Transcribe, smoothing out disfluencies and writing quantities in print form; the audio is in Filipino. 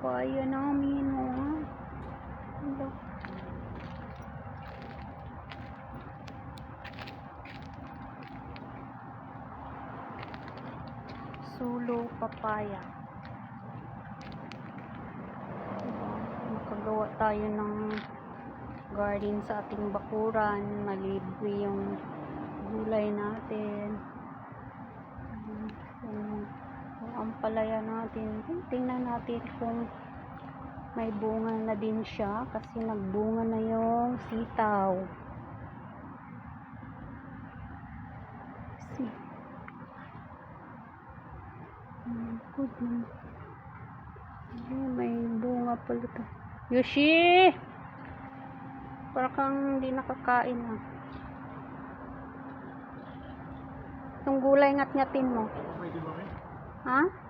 papaya namin, oh. Hello. Solo papaya. Makagawa tayo ng garden sa ating bakuran. Malibre yung gulay natin. Yung ampalaya natin. Tingnan natin kung may bunga na din siya kasi nagbunga na yung sitaw. May bunga pala ito. Yoshi! Para kang hindi nakakain, ah. Itong gulay ngat-ngatin mo. Ha?